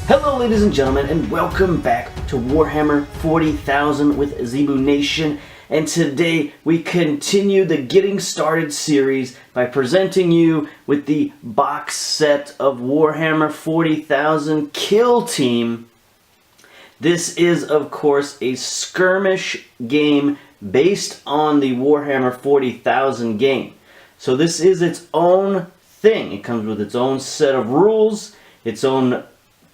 Hello ladies and gentlemen, and welcome back to Warhammer 40,000 with Zebu Nation. And today we continue the Getting Started series by presenting you with the box set of Warhammer 40,000 Kill Team. This is of course a skirmish game based on the Warhammer 40,000 game. So this is its own thing. It comes with its own set of rules, its own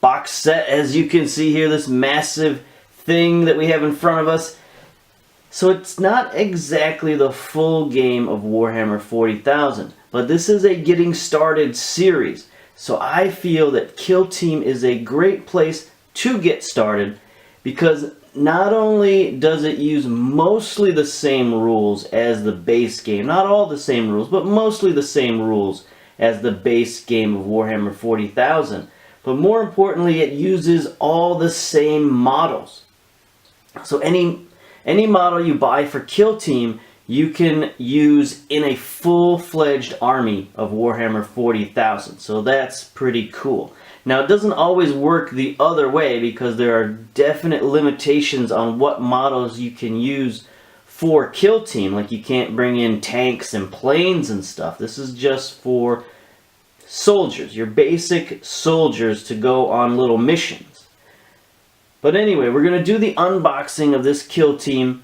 box set, as you can see here, this massive thing that we have in front of us. So it's not exactly the full game of Warhammer 40,000, but this is a Getting Started series. So I feel that Kill Team is a great place to get started because not only does it use mostly the same rules as the base game, not all the same rules, but mostly the same rules as the base game of Warhammer 40,000, but more importantly, it uses all the same models. So any model you buy for Kill Team, you can use in a full-fledged army of Warhammer 40,000. So that's pretty cool. Now, it doesn't always work the other way because there are definite limitations on what models you can use for Kill Team. Like, you can't bring in tanks and planes and stuff. This is just for soldiers, your basic soldiers to go on little missions. But anyway, we're going to do the unboxing of this Kill Team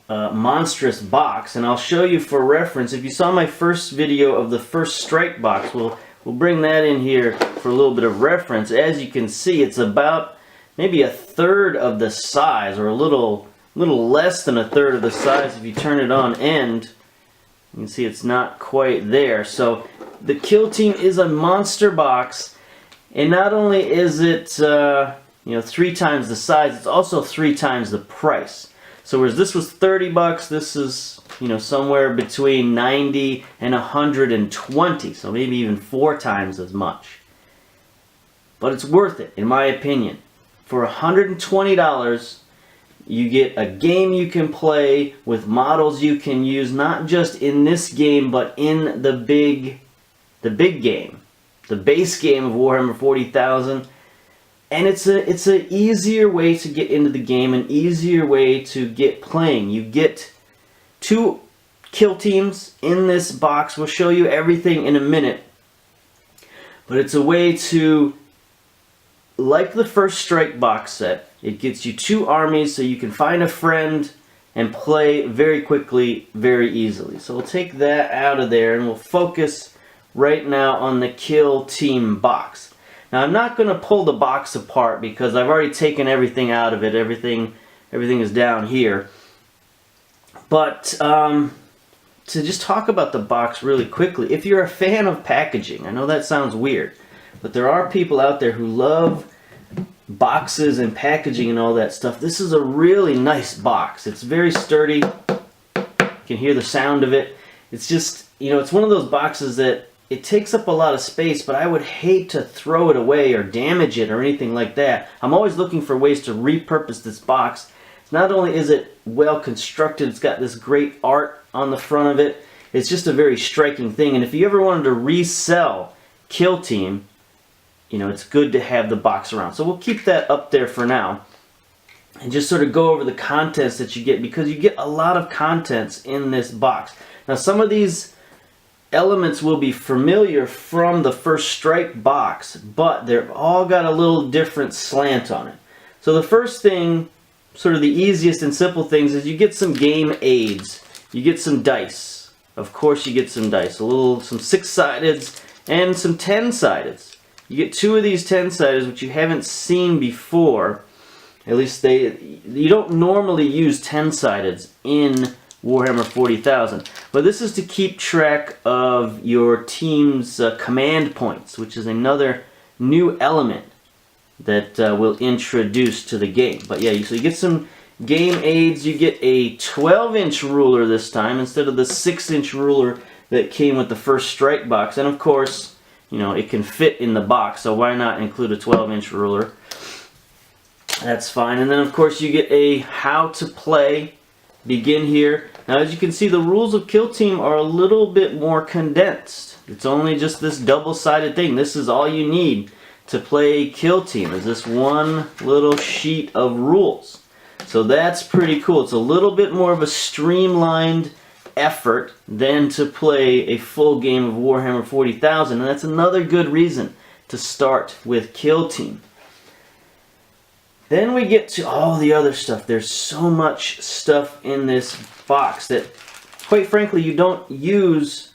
monstrous box, and I'll show you for reference. If you saw my first video of the first strike box, we'll bring that in here for a little bit of reference. As you can see, it's about maybe a third of the size, or a little less than a third of the size. If you turn it on end, you can see it's not quite there. So the Kill Team is a monster box, and not only is it 3 times the size, it's also 3 times the price. So whereas this was 30 bucks, this is somewhere between 90 and 120, so maybe even 4 times as much. But it's worth it, in my opinion. For $120, you get a game you can play with models you can use, not just in this game, but in the big game, the base game of Warhammer 40,000. And it's an easier way to get into the game, an easier way to get playing. You get 2 kill teams in this box. We'll show you everything in a minute. But it's a way to, like the first strike box set, it gets you 2 armies so you can find a friend and play very quickly, very easily. So we'll take that out of there and we'll focus right now on the Kill Team box. Now I'm not going to pull the box apart because I've already taken everything out of it. Everything is down here. But to just talk about the box really quickly, if you're a fan of packaging, I know that sounds weird, but there are people out there who love boxes and packaging and all that stuff. This is a really nice box. It's very sturdy. You can hear the sound of it. It's just, it's one of those boxes that it takes up a lot of space, but I would hate to throw it away or damage it or anything like that. I'm always looking for ways to repurpose this box. Not only is it well constructed, it's got this great art on the front of it. It's just a very striking thing. And if you ever wanted to resell Kill Team, it's good to have the box around. So we'll keep that up there for now and just sort of go over the contents that you get, because you get a lot of contents in this box. Now, some of these elements will be familiar from the first strike box, but they've all got a little different slant on it. So the first thing, sort of the easiest and simple things, is you get some game aids. You get some dice. Of course you get some dice. Some 6-sideds and some 10-sideds. You get 2 of these 10-sideds, which you haven't seen before. At least you don't normally use 10-sideds in Warhammer 40,000. But this is to keep track of your team's command points, which is another new element that we'll introduce to the game. But yeah, so you get some game aids. You get a 12-inch ruler this time instead of the 6-inch ruler that came with the first strike box. And of course, it can fit in the box, so why not include a 12-inch ruler? That's fine. And then of course you get a how to play. Begin here. Now, as you can see, the rules of Kill Team are a little bit more condensed. It's only just this double-sided thing. This is all you need to play Kill Team is this one little sheet of rules. So that's pretty cool. It's a little bit more of a streamlined effort than to play a full game of Warhammer 40,000, and that's another good reason to start with Kill Team. Then we get to all the other stuff. There's so much stuff in this box that, quite frankly, you don't use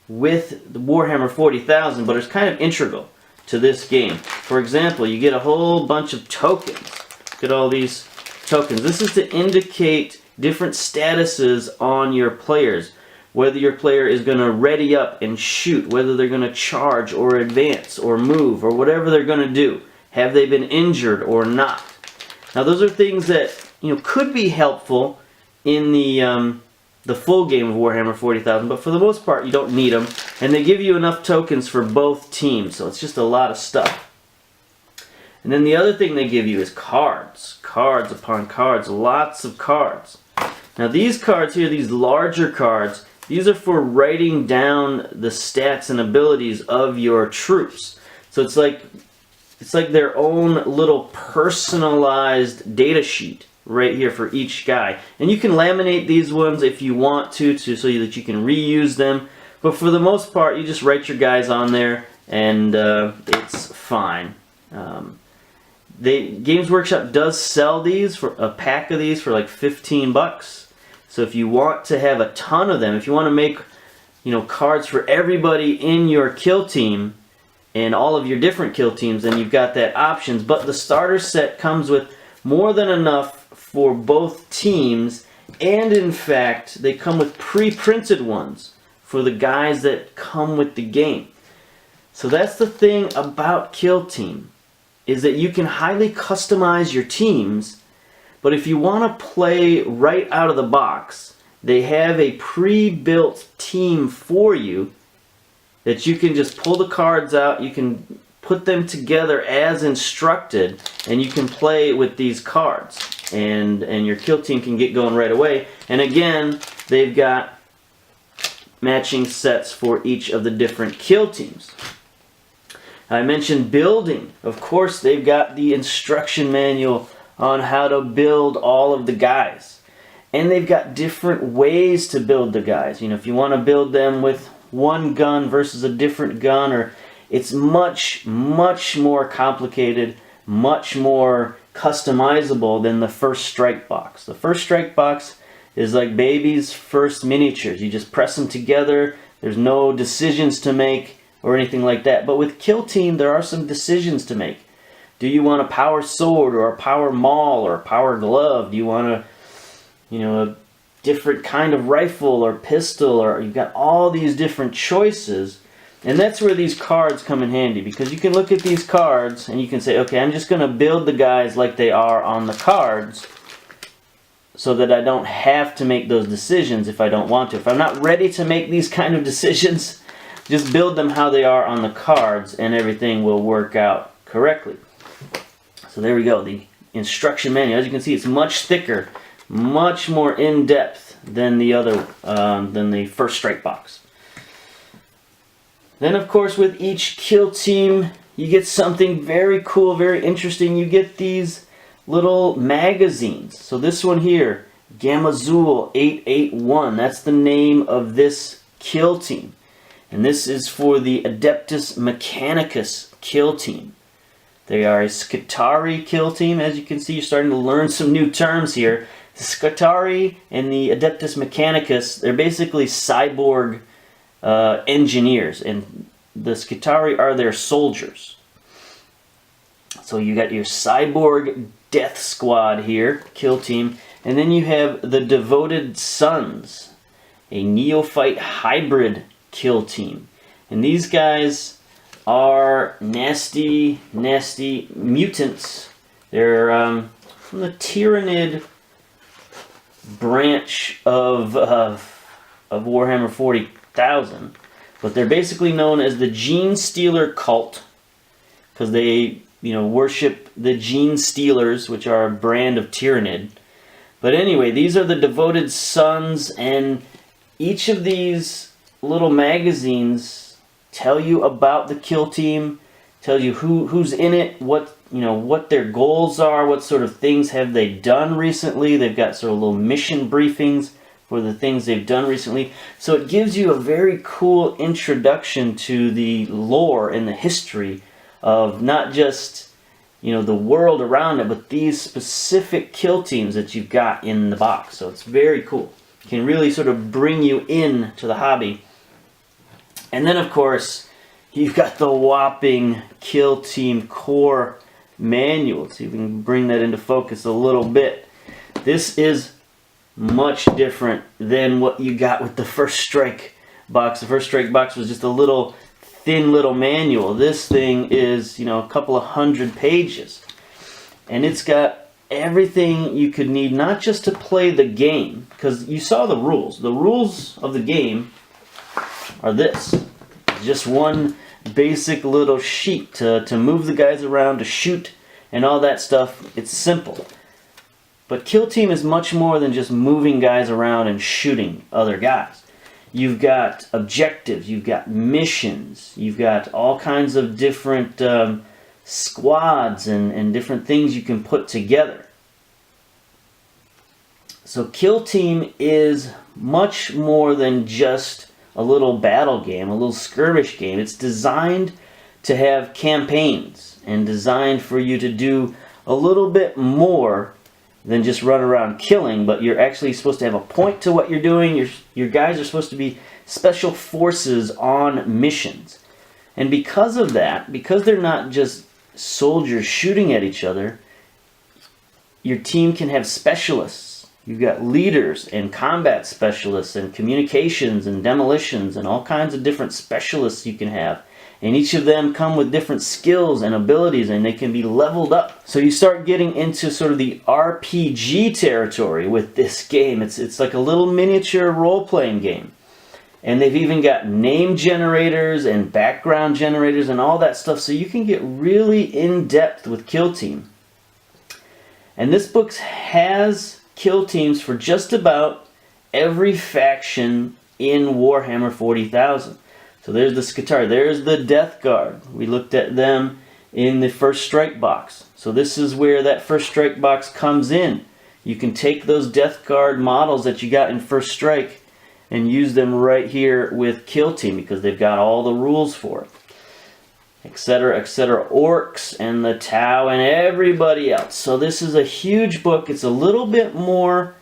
with the Warhammer 40,000, but it's kind of integral to this game. For example, you get a whole bunch of tokens. Look at all these tokens. This is to indicate different statuses on your players. Whether your player is going to ready up and shoot, whether they're going to charge or advance or move or whatever they're going to do. Have they been injured or not? Now those are things that could be helpful in the full game of Warhammer 40,000, but for the most part you don't need them, and they give you enough tokens for both teams, so it's just a lot of stuff. And then the other thing they give you is cards. Cards upon cards, lots of cards. Now these cards here, these larger cards, these are for writing down the stats and abilities of your troops. So it's like their own little personalized data sheet right here for each guy. And you can laminate these ones if you want to so that you can reuse them. But for the most part, you just write your guys on there and it's fine. Games Workshop does sell these, for a pack of these, for like 15 bucks. So if you want to have a ton of them, if you want to make cards for everybody in your kill team and all of your different kill teams, then you've got that options. But the starter set comes with more than enough for both teams, and in fact they come with pre-printed ones for the guys that come with the game. So that's the thing about Kill Team, is that you can highly customize your teams, but if you want to play right out of the box, they have a pre-built team for you that you can just pull the cards out, you can put them together as instructed, and you can play with these cards, and your kill team can get going right away. And again, they've got matching sets for each of the different kill teams. I mentioned building. Of course, they've got the instruction manual on how to build all of the guys, and they've got different ways to build the guys. If you want to build them with one gun versus a different gun, or it's much more complicated, much more customizable than the first strike box. The first strike box is like baby's first miniatures. You just press them together. There's no decisions to make or anything like that. But with Kill Team, there are some decisions to make. Do you want a power sword or a power maul or a power glove? Do you want a different kind of rifle or pistol? Or you've got all these different choices. And that's where these cards come in handy, because you can look at these cards and you can say, okay, I'm just going to build the guys like they are on the cards so that I don't have to make those decisions if I don't want to. If I'm not ready to make these kind of decisions, just build them how they are on the cards and everything will work out correctly. So there we go, the instruction manual. As you can see, it's much thicker, much more in-depth than the first strike box. Then, of course, with each kill team, you get something very cool, very interesting. You get these little magazines. So this one here, Gamazul 881, that's the name of this kill team. And this is for the Adeptus Mechanicus kill team. They are a Skitarii kill team. As you can see, you're starting to learn some new terms here. The Skitarii and the Adeptus Mechanicus, they're basically cyborg engineers, and the Skitarii are their soldiers. So you got your cyborg death squad here, kill team, and then you have the Devoted Sons, a neophyte hybrid kill team. And these guys are nasty mutants. They're from the Tyranid branch of Warhammer 40,000, but they're basically known as the Gene Stealer cult because they worship the Gene Stealers, which are a brand of Tyranid. But anyway, these are the Devoted Sons, and each of these little magazines tell you about the kill team, tells you who's in it, what what their goals are, what sort of things have they done recently. They've got sort of little mission briefings for the things they've done recently. So it gives you a very cool introduction to the lore and the history of not just the world around it, but these specific kill teams that you've got in the box. So it's very cool. It can really sort of bring you in to the hobby. And then of course you've got the whopping Kill Team Core manual. See if we can bring that into focus a little bit. This is much different than what you got with the First Strike box. The First Strike box was just a little thin little manual. This thing is a couple of 100 pages, and it's got everything you could need, not just to play the game, because you saw the rules. The rules of the game are this. Just one basic little sheet to move the guys around, to shoot, and all that stuff. It's simple. But Kill Team is much more than just moving guys around and shooting other guys. You've got objectives, you've got missions, you've got all kinds of different squads and different things you can put together. So Kill Team is much more than just a little battle game, a little skirmish game. It's designed to have campaigns and designed for you to do a little bit more than just run around killing, but you're actually supposed to have a point to what you're doing. Your guys are supposed to be special forces on missions. And because of that, because they're not just soldiers shooting at each other, your team can have specialists. You've got leaders and combat specialists and communications and demolitions and all kinds of different specialists you can have. And each of them come with different skills and abilities, and they can be leveled up. So you start getting into sort of the RPG territory with this game. It's like a little miniature role-playing game. And they've even got name generators and background generators and all that stuff, so you can get really in-depth with Kill Team. And this book has kill teams for just about every faction in Warhammer 40,000. So there's the Skatar, there's the Death Guard. We looked at them in the First Strike box. So this is where that First Strike box comes in. You can take those Death Guard models that you got in First Strike and use them right here with Kill Team because they've got all the rules for it. Etc., etc. Orcs and the Tau and everybody else. So this is a huge book. It's a little bit more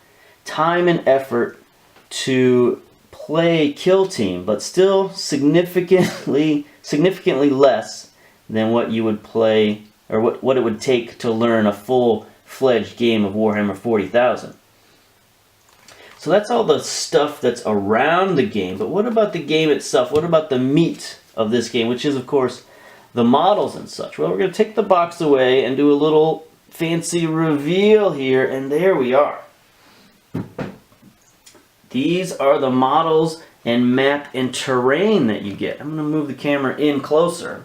time and effort to play Kill Team, but still significantly less than what you would play, or what it would take to learn a full-fledged game of Warhammer 40,000. So that's all the stuff that's around the game, but what about the game itself? What about the meat of this game, which is, of course, the models and such? Well, we're going to take the box away and do a little fancy reveal here, and there we are. These are the models and map and terrain that you get. I'm going to move the camera in closer.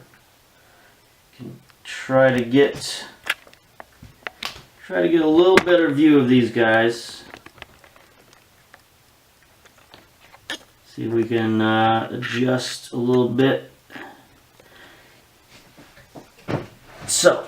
Try to get a little better view of these guys. See if we can adjust a little bit. So,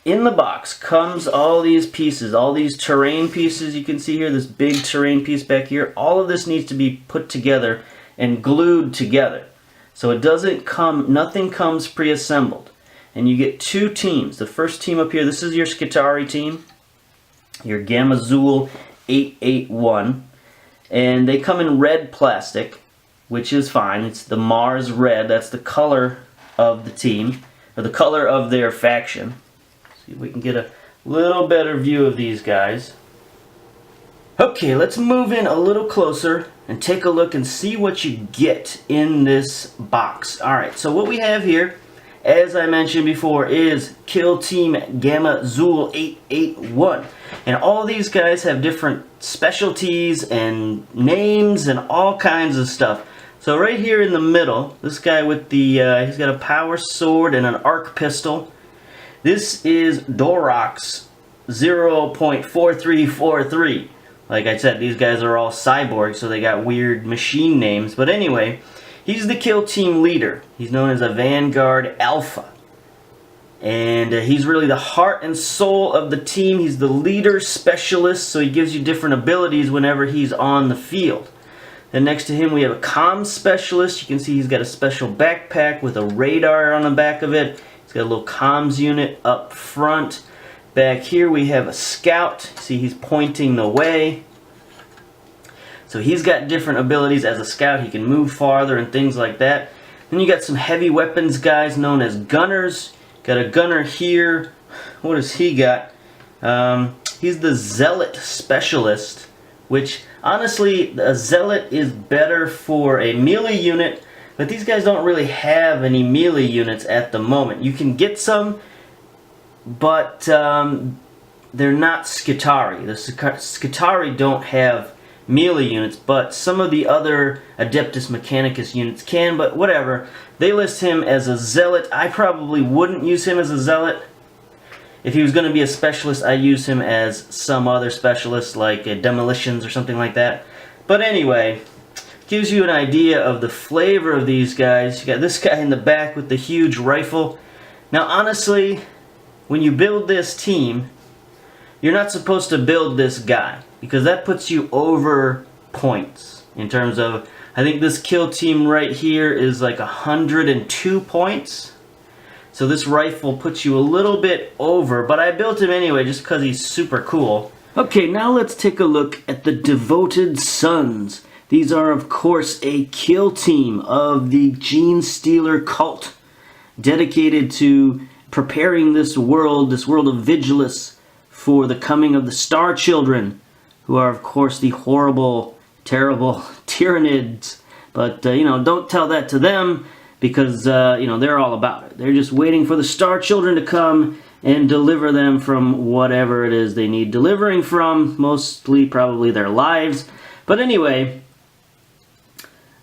in the box comes all these pieces, all these terrain pieces you can see here, this big terrain piece back here. All of this needs to be put together and glued together. So it doesn't come, nothing comes pre-assembled. And you get two teams. The first team up here, this is your Skitarii team, your Gamazul 881. And they come in red plastic, which is fine. It's the Mars red, that's the color of the team, or the color of their faction. See if we can get a little better view of these guys. Okay, let's move in a little closer and take a look and see what you get in this box. Alright, so what we have here, as I mentioned before, is Kill Team Gamazul 881. And all these guys have different specialties and names and all kinds of stuff. So right here in the middle, this guy with the, he's got a power sword and an arc pistol. This is Dorox 0.4343. Like I said, these guys are all cyborgs, so they got weird machine names. But anyway, he's the Kill Team leader. He's known as a Vanguard Alpha. And he's really the heart and soul of the team. He's the leader specialist, so he gives you different abilities whenever he's on the field. Then next to him we have a comms specialist. You can see he's got a special backpack with a radar on the back of it. He's got a little comms unit up front. Back here we have a scout. See, he's pointing the way. So he's got different abilities as a scout. He can move farther and things like that. Then you got some heavy weapons guys known as gunners. Got a gunner here. What does he got? He's the zealot specialist, which honestly, a zealot is better for a melee unit, but these guys don't really have any melee units at the moment. You can get some, but they're not Skitari. The Skitari don't have melee units, but some of the other Adeptus Mechanicus units can, but whatever. They list him as a zealot. I probably wouldn't use him as a zealot. If he was going to be a specialist, I'd use him as some other specialist, like demolitions or something like that. But anyway, gives you an idea of the flavor of these guys. You got this guy in the back with the huge rifle. Now honestly, when you build this team, you're not supposed to build this guy, because that puts you over points in terms of, I think this kill team right here is like 102 points. So this rifle puts you a little bit over, but I built him anyway just because he's super cool. Okay, now let's take a look at the Devoted Sons. These are, of course, a kill team of the Gene Stealer cult, dedicated to preparing this world of Vigilus, for the coming of the Star Children, who are, of course, the horrible, terrible Tyranids. But, you know, don't tell that to them, because, you know, they're all about it. They're just waiting for the Star Children to come and deliver them from whatever it is they need delivering from, mostly probably their lives. But anyway,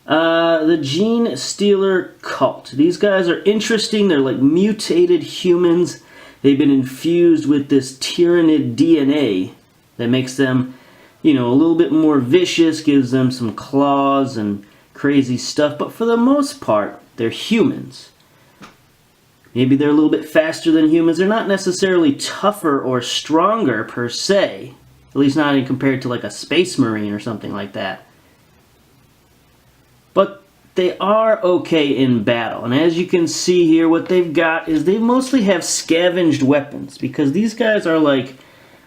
the Gene Stealer cult. These guys are interesting. They're like mutated humans. They've been infused with this Tyranid DNA that makes them, you know, a little bit more vicious, gives them some claws and crazy stuff, but for the most part, they're humans. Maybe they're a little bit faster than humans. They're not necessarily tougher or stronger per se, at least not in compared to like a Space Marine or something like that. But they are okay in battle, and as you can see here, what they've got is they mostly have scavenged weapons, because these guys are like,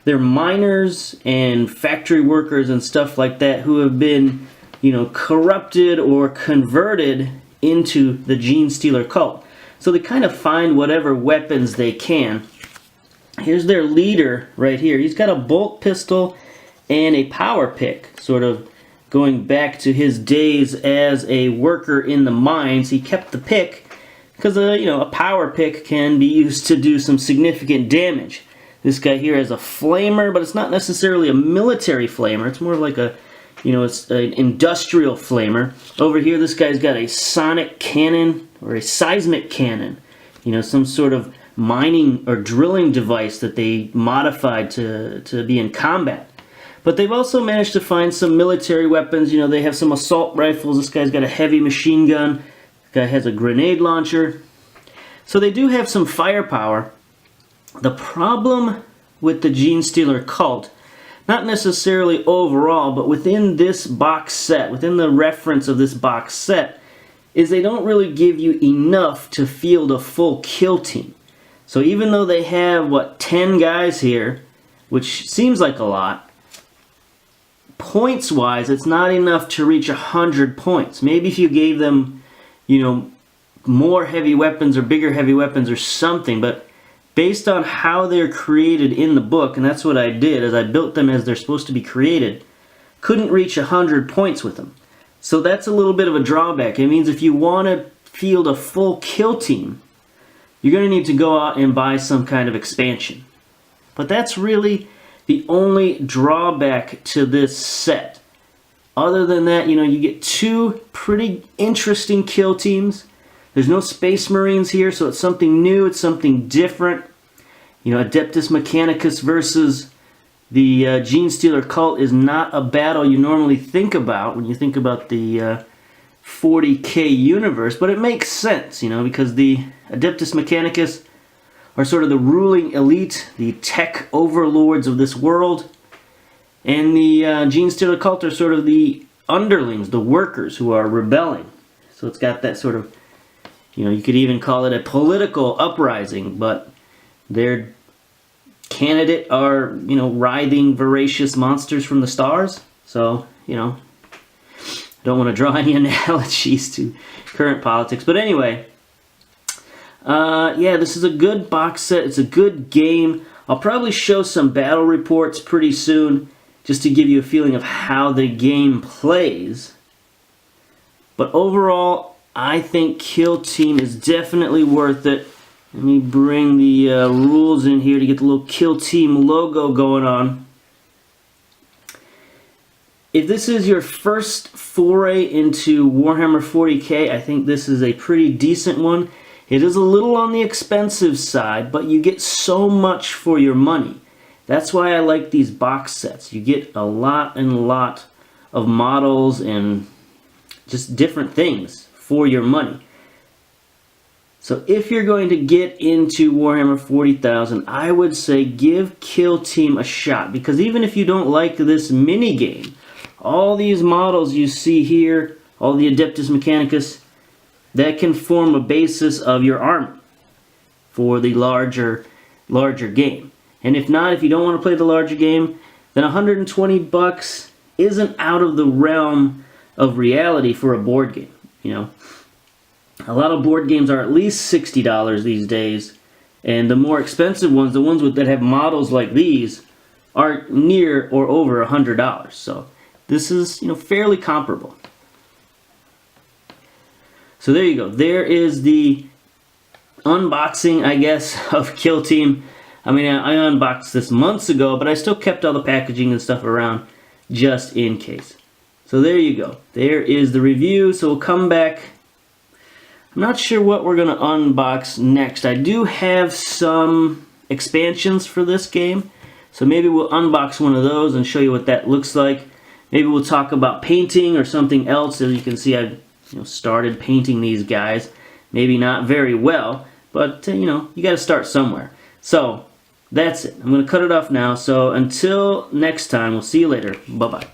they're miners and factory workers and stuff like that who have been, you know, corrupted or converted into the Gene Stealer cult. So they kind of find whatever weapons they can. Here's their leader right here. He's got a bolt pistol and a power pick, sort of going back to his days as a worker in the mines. He kept the pick because, you know, a power pick can be used to do some significant damage. This guy here has a flamer, but it's not necessarily a military flamer. It's more like a, you know, it's an industrial flamer. Over here, this guy's got a sonic cannon or a seismic cannon. You know, some sort of mining or drilling device that they modified to be in combat. But they've also managed to find some military weapons. You know, they have some assault rifles. This guy's got a heavy machine gun. This guy has a grenade launcher. So they do have some firepower. The problem with the Gene Stealer cult, not necessarily overall, but within this box set, within the reference of this box set, is they don't really give you enough to field a full kill team. So even though they have, what, 10 guys here, which seems like a lot, points-wise, it's not enough to reach 100 points. Maybe if you gave them, you know, more heavy weapons or bigger heavy weapons or something, but based on how they're created in the book, and that's what I did, is I built them as they're supposed to be created, couldn't reach 100 points with them. So that's a little bit of a drawback. It means if you want to field a full kill team, you're going to need to go out and buy some kind of expansion. But that's really the only drawback to this set. Other than that, you know, you get two pretty interesting kill teams. There's no Space Marines here, so it's something new, it's something different. You know, Adeptus Mechanicus versus the Gene Stealer cult is not a battle you normally think about when you think about the 40K universe, but it makes sense, you know, because the Adeptus Mechanicus are sort of the ruling elite, the tech overlords of this world. And the Gene Stealer cult are sort of the underlings, the workers who are rebelling. So it's got that sort of, you could even call it a political uprising, but their candidate are, writhing, voracious monsters from the stars. So, I don't want to draw any analogies to current politics. But anyway, yeah, this is a good box set. It's a good game. I'll probably show some battle reports pretty soon, just to give you a feeling of how the game plays. But overall, I think Kill Team is definitely worth it. Let me bring the rules in here to get the little Kill Team logo going on. If this is your first foray into Warhammer 40K, I think this is a pretty decent one. It is a little on the expensive side, but you get so much for your money. That's why I like these box sets. You get a lot and a lot of models and just different things for your money. So if you're going to get into Warhammer 40,000, I would say give Kill Team a shot. Because even if you don't like this mini game, all these models you see here, all the Adeptus Mechanicus, that can form a basis of your army for the larger game. And if not, if you don't want to play the larger game, then $120 isn't out of the realm of reality for a board game. A lot of board games are at least $60 these days, and the more expensive ones, the ones that have models like these, are near or over $100. So this is fairly comparable. So there you go. There is the unboxing, I guess, of Kill Team. I mean, I unboxed this months ago, but I still kept all the packaging and stuff around just in case. So there you go. There is the review. So we'll come back. I'm not sure what we're going to unbox next. I do have some expansions for this game. So maybe we'll unbox one of those and show you what that looks like. Maybe we'll talk about painting or something else. As you can see, I've started painting these guys. Maybe not very well, but you got to start somewhere. So that's it. I'm going to cut it off now. So until next time, we'll see you later. Bye-bye.